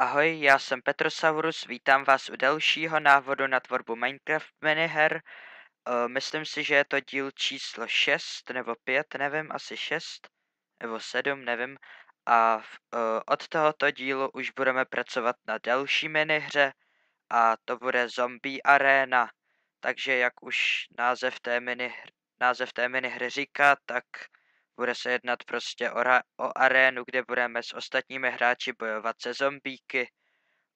Ahoj, já jsem Petrosaurus, vítám vás u dalšího návodu na tvorbu Minecraft miniher. Myslím si, že je to díl číslo 6 nebo 5, nevím, asi 6 nebo 7, nevím. A od tohoto dílu už budeme pracovat na další minihře a to bude Zombie Arena. Takže jak už název té minihry říká, tak bude se jednat prostě o arénu, kde budeme s ostatními hráči bojovat se zombíky.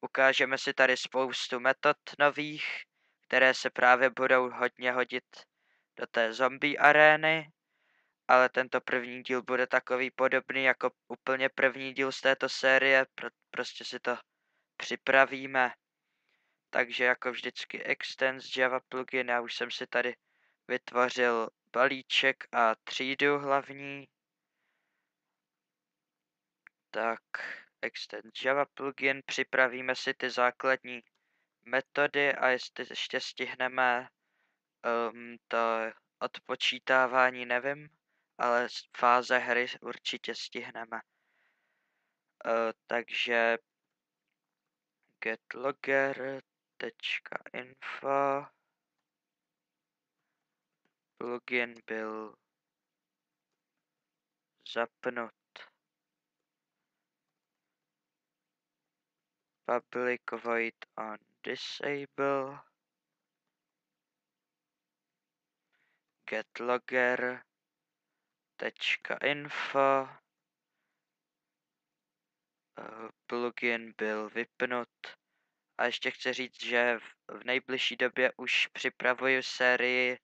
Ukážeme si tady spoustu metod nových, které se právě budou hodně hodit do té zombie arény, ale tento první díl bude takový podobný jako úplně první díl z této série, prostě si to připravíme. Takže jako vždycky Extends Java plugin, já už jsem si tady vytvořil balíček a třídu hlavní. Tak, Extend Java plugin, připravíme si ty základní metody a jestli ještě stihneme to odpočítávání, nevím, ale fáze hry určitě stihneme. Takže getlogger.info plugin byl zapnut. Public void on disable. getlogger.info plugin byl vypnut. A ještě chci říct, že v nejbližší době už připravuju sérii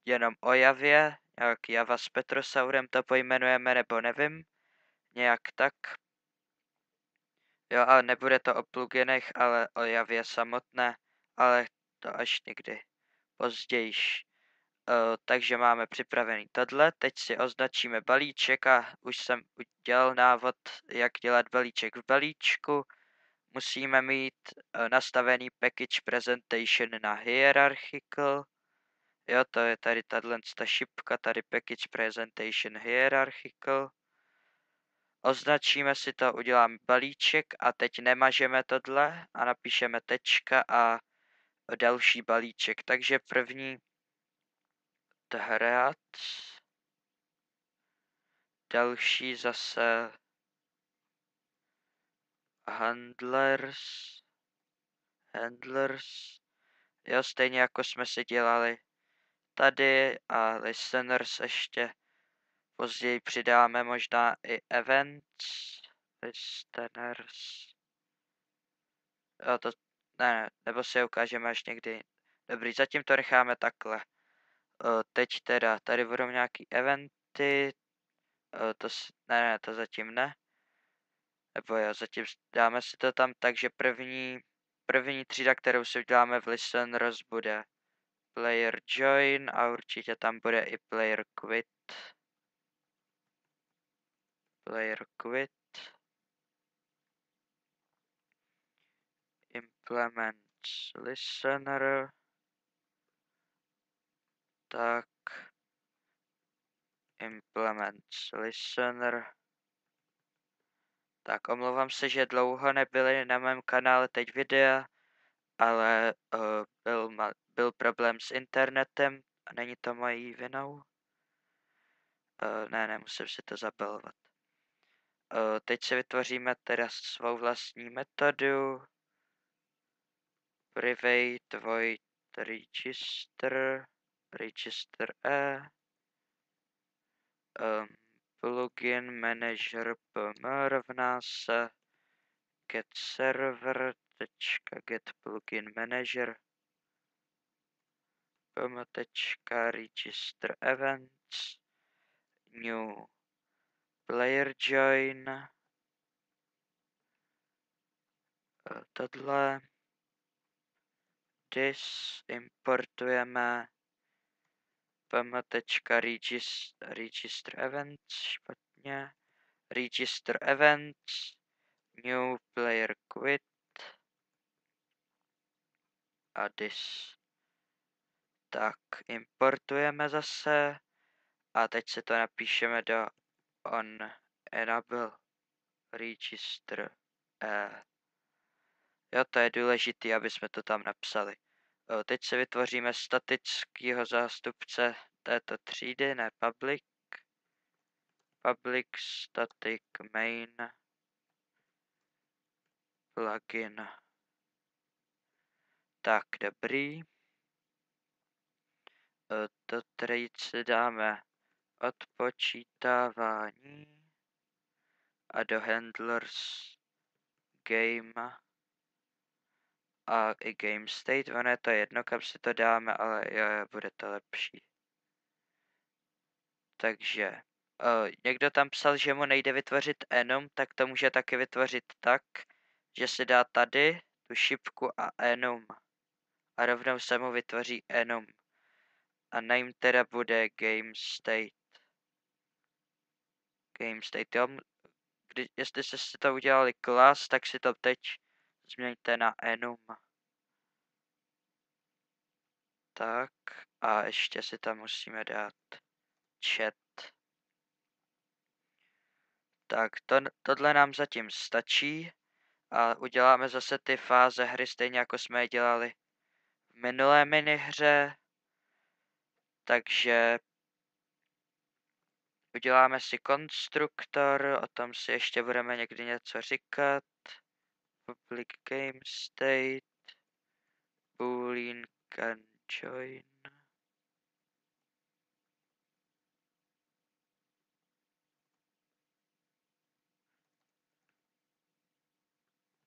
jenom o Javě, jak Java s Petrosaurem to pojmenujeme, nebo nevím, nějak tak. Jo, a nebude to o pluginech, ale o Javě samotné, ale to až někdy později. Takže máme připravený tohle, teď si označíme balíček a už jsem udělal návod, jak dělat balíček v balíčku. Musíme mít nastavený package presentation na hierarchical. Jo, to je tady ta šipka, tady package presentation hierarchical. Označíme si to, uděláme balíček a teď nemažeme tohle a napíšeme tečka a další balíček. Takže první thread, další zase handlers, jo, stejně jako jsme si dělali tady a listeners ještě později přidáme možná i events, listeners, jo, to, ne, nebo si je ukážeme až někdy. Dobrý, zatím to necháme takhle. Teď teda, tady budou nějaký eventy, ne, to zatím ne. Nebo jo, zatím dáme si to tam, takže první třída, kterou si uděláme v listeners, bude player join a určitě tam bude i player quit. Implement listener. Tak. Implement listener. Tak, omlouvám se, že dlouho nebyly na mém kanále teď videa, ale byl problém s internetem a není to mojí vinou. Ne, nemusím si to zabalovat. Teď si vytvoříme teda svou vlastní metodu. Private void register e. Plugin manager pm rovná se get server get plugin manager pm register events new player join tohle this importujeme pm.register events, špatně, register events, new player quit a this. Tak, importujeme zase a teď se to napíšeme do on enable register Jo, to je důležité, aby jsme to tam napsali. Teď si vytvoříme statického zástupce této třídy, ne public. Public static main plugin. Tak, dobrý. To trade si dáme odpočítávání a do handlers game a i game state. Ono je to jedno, kam si to dáme, ale jo, bude to lepší. Takže někdo tam psal, že mu nejde vytvořit enum, tak to může taky vytvořit tak, že si dá tady tu šipku a enum a rovnou se mu vytvoří enum. A name teda bude game state. Game state, jo. Jestli jste si to udělali class, tak si to teď změňte na enum. Tak a ještě si tam musíme dát chat. Tak tohle nám zatím stačí a uděláme zase ty fáze hry stejně jako jsme je dělali v minulé minihře. Takže uděláme si konstruktor, o tom si ještě budeme někdy něco říkat. Public game state, boolean can join.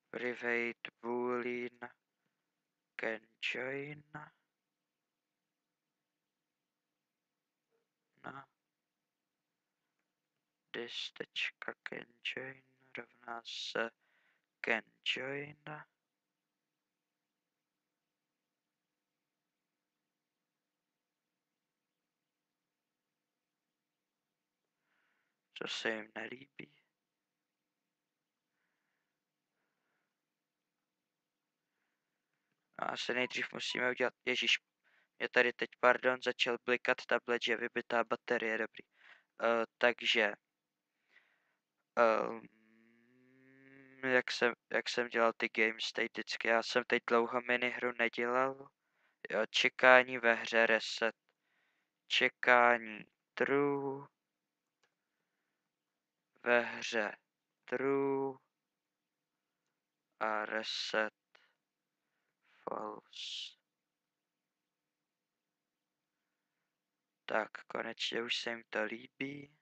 Private boolean can join. No. This tečka can join rovná se can join. Co se jim nelíbí. A asi nejdřív musíme udělat, ježíš, mě tady teď, pardon, začal blikat tablet, že vybitá baterie, dobrý. Takže, jak jsem dělal ty game state vždycky, já jsem teď dlouho minihru nedělal. Jo, čekání ve hře reset. Čekání true. Ve hře true. A reset false. Tak, konečně už se jim to líbí.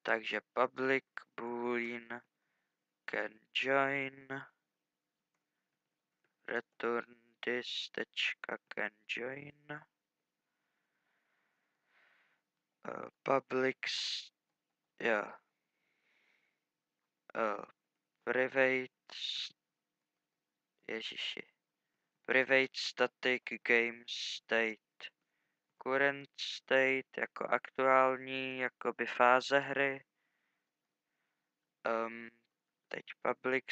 Takže public boolean can join. Return this tečka can join. Public, yeah. Private, ježiši. Private static game state. Current state jako aktuální, jakoby fáze hry. Teď public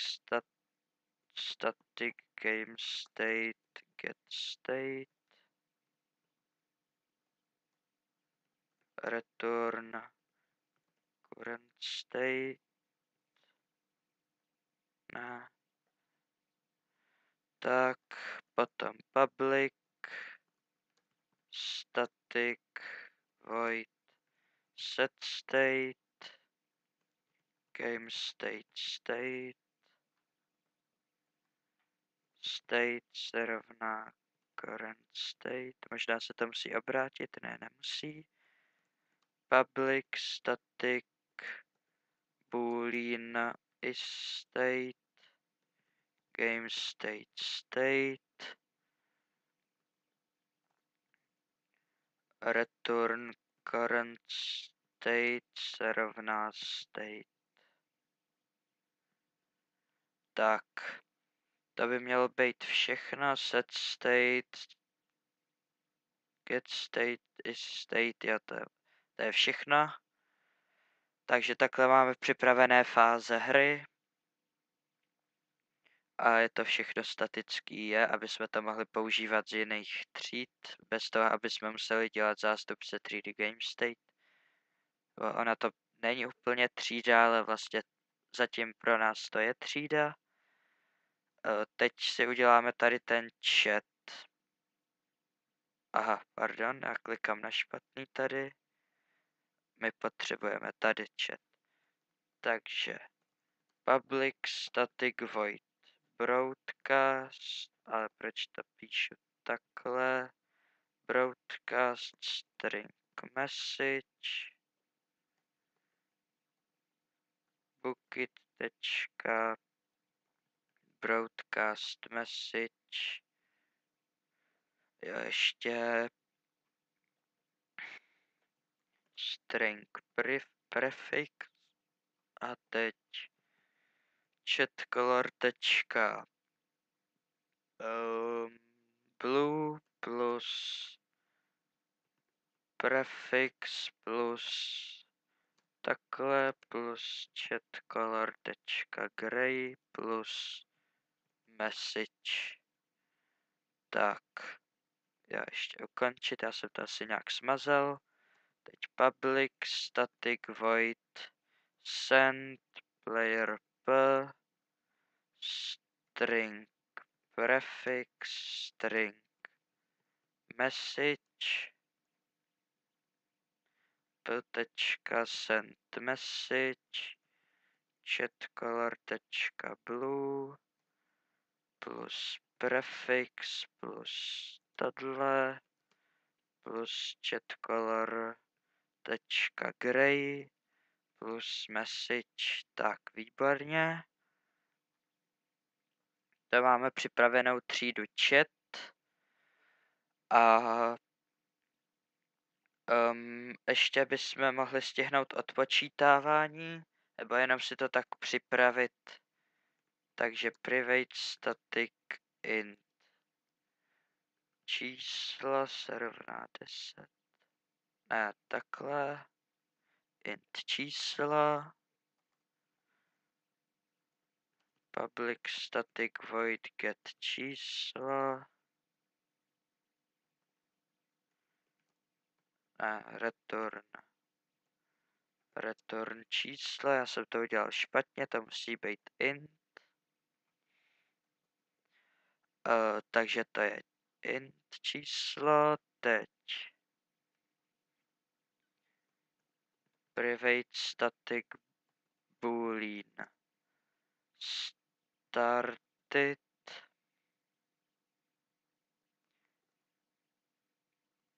static game state get state. Return current state. Ne. Tak, potom public static void set state game state state state se rovná current state. Možná se to musí obrátit, ne, nemusí. Public static boolean is state game state state return current state se rovná state. Tak, to by mělo být všechno. Set state, get state is state, jo, to je všechno. Takže takhle máme připravené fáze hry. A je to všechno statický, aby jsme to mohli používat z jiných tříd, bez toho, aby jsme museli dělat zástupce 3D Game State. Ona to není úplně třída, ale vlastně zatím pro nás to je třída. Teď si uděláme tady ten chat. Aha, pardon, já klikám na špatný tady. My potřebujeme tady chat. Takže public static void broadcast, ale proč to píšu takhle? Broadcast string message bookit tečka broadcast message. Jo, ještě string prefix a teď chat color tečka blue plus prefix plus takhle plus chat color tečka gray plus message. Tak, já ještě ukončit, já jsem to asi nějak smazal. Teď public static void send player p string prefix string message p.send message chat color tečka blue plus prefix plus tohle plus chat color tečka gray plus message. Tak, výborně. To máme připravenou třídu chat a ještě bychom mohli stihnout odpočítávání, nebo jenom si to tak připravit. Takže private static int číslo se rovná 10. Ne, takhle. Int číslo. Public static void get číslo. Ne, return číslo, já jsem to udělal špatně, to musí být int. Takže to je int číslo, teď private static boolean started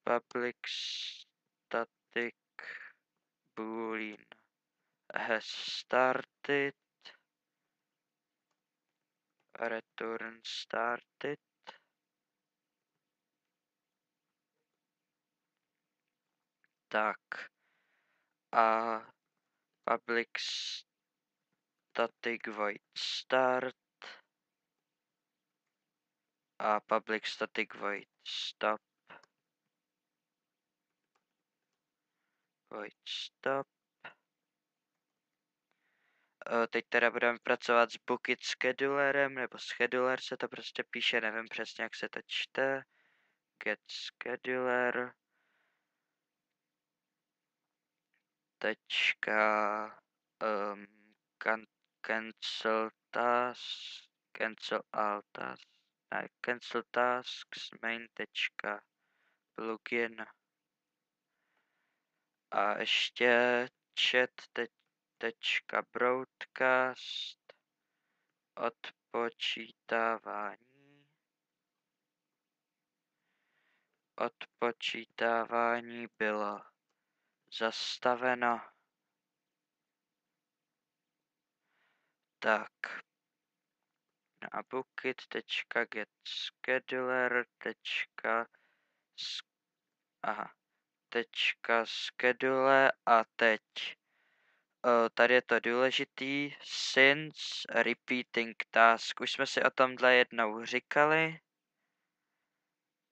public static boolean has started return started. Tak a public static void start a public static void stop void stop. Teď teda budeme pracovat s bucket schedulerem, nebo scheduler se to prostě píše, nevím přesně, jak se to čte. Get scheduler tečka cancel task, cancel all task, ne, cancel tasks main tečka plugin a ještě chat tečka broadcast odpočítávání bylo zastaveno. Tak. A bookit.getScheduler.schedule a teď tady je to důležitý since repeating task. Už jsme si o tomhle jednou říkali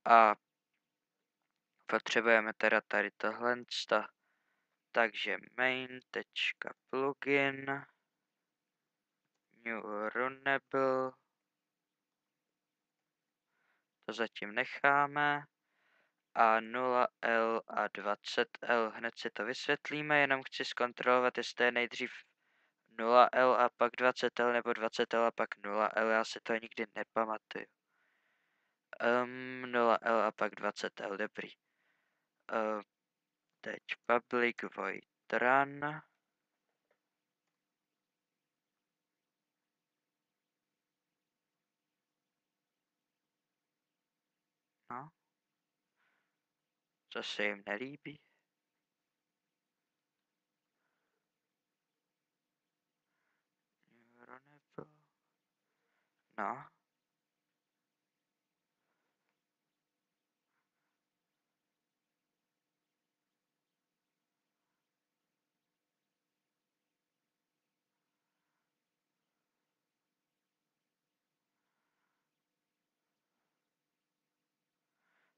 a potřebujeme teda tady tohle. Takže main.plugin new runnable, to zatím necháme, a 0L a 20L, hned si to vysvětlíme, jenom chci zkontrolovat, jestli je nejdřív 0L a pak 20L nebo 20L a pak 0L, já si to nikdy nepamatuju. 0L a pak 20L, dobrý. Teď public void run. No. Co se jim nelíbí. No.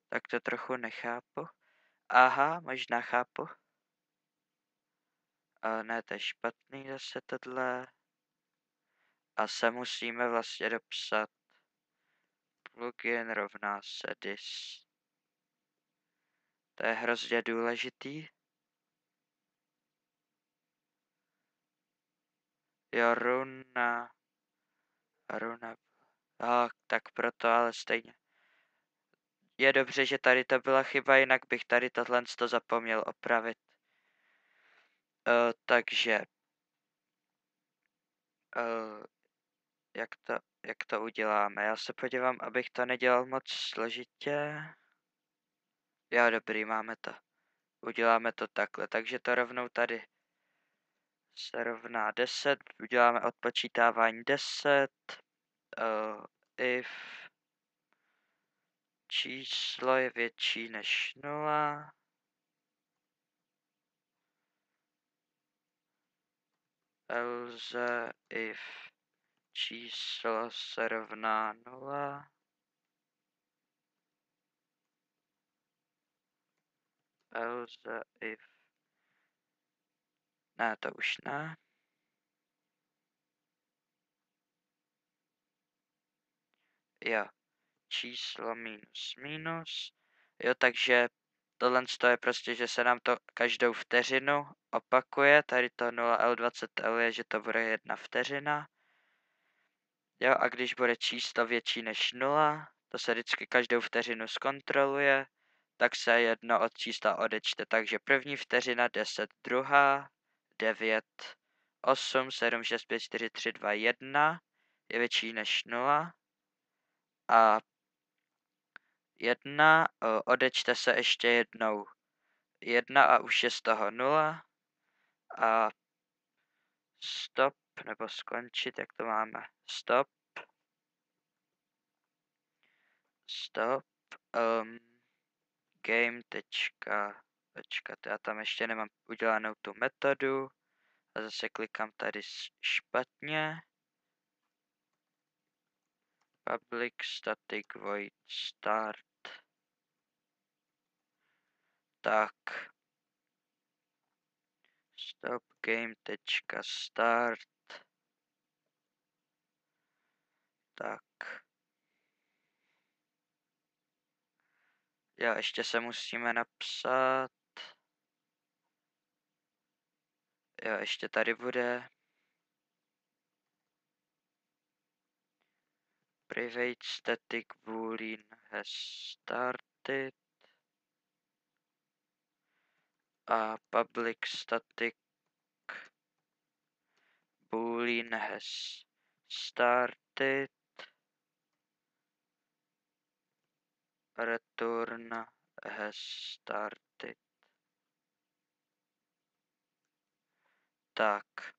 Tak to trochu nechápu. Aha, možná chápu. Ale ne, to je špatný zase tohle. A se musíme vlastně dopsat plugin rovná se this. To je hrozně důležitý. Jo, runa. Tak proto, ale stejně. Je dobře, že tady to byla chyba, jinak bych tady tohle zapomněl opravit. Takže jak to uděláme? Já se podívám, abych to nedělal moc složitě. Jo, dobrý, máme to. Uděláme to takhle, takže to rovnou tady se rovná 10, uděláme odpočítávání 10, if číslo je větší než 0, else if číslo se rovná 0, else if, ne, to už ne. Jo, číslo minus minus. Jo, takže tohle je prostě, že se nám to každou vteřinu opakuje. Tady to 0L20L je, že to bude 1 vteřina. Jo, a když bude číslo větší než 0, to se vždycky každou vteřinu zkontroluje, tak se jedno od čísla odečte. Takže první vteřina 10, druhá 9, 8, 7, 6, 5, 4, 3, 2, 1 je větší než 0. A 1, odečte se ještě jednou 1 a už je z toho 0. A stop, nebo skončit, jak to máme? Stop. Game počkat, já tam ještě nemám udělanou tu metodu. A zase klikám tady špatně. Public static void start. Tak. Stop game.start. Tak. Jo, ještě se musíme napsat. Jo, ještě tady bude private static boolean has started a public static boolean has started return has started. Tak.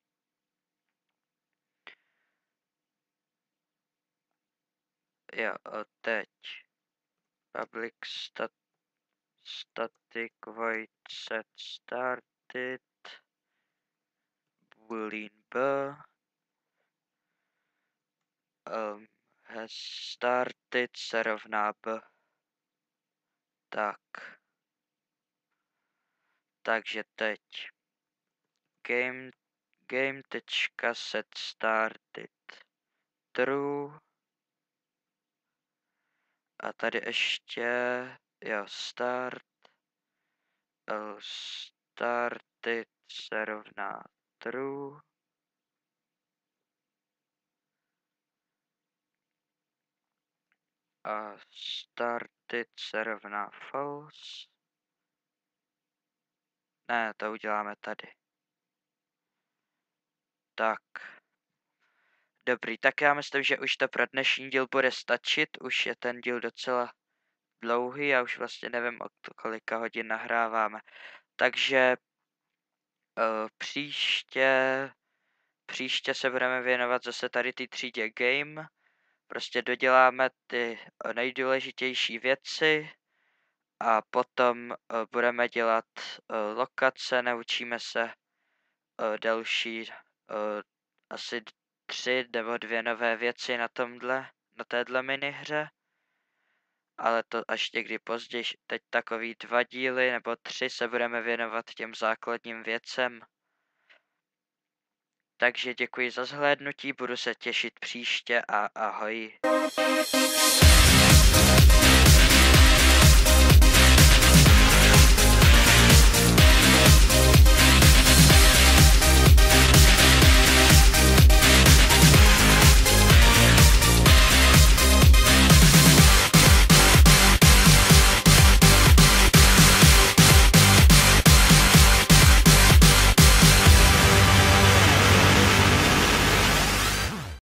Jo, teď. Public static void set started boolean b has started se rovná b. Tak. Takže teď. Game.set started true. A tady ještě, jo, start, started se rovná true. a started se rovná false. Ne, to uděláme tady. Tak. Dobrý, tak já myslím, že už to pro dnešní díl bude stačit. Už je ten díl docela dlouhý, já už vlastně nevím, o kolika hodin nahráváme. Takže příště se budeme věnovat zase tady ty třídě game. Prostě doděláme ty nejdůležitější věci a potom budeme dělat lokace, naučíme se další asi 3 nebo 2 nové věci na téhle minihře. Ale to až někdy později. Teď takový 2 díly nebo 3 se budeme věnovat těm základním věcem. Takže děkuji za zhlédnutí, budu se těšit příště a ahoj.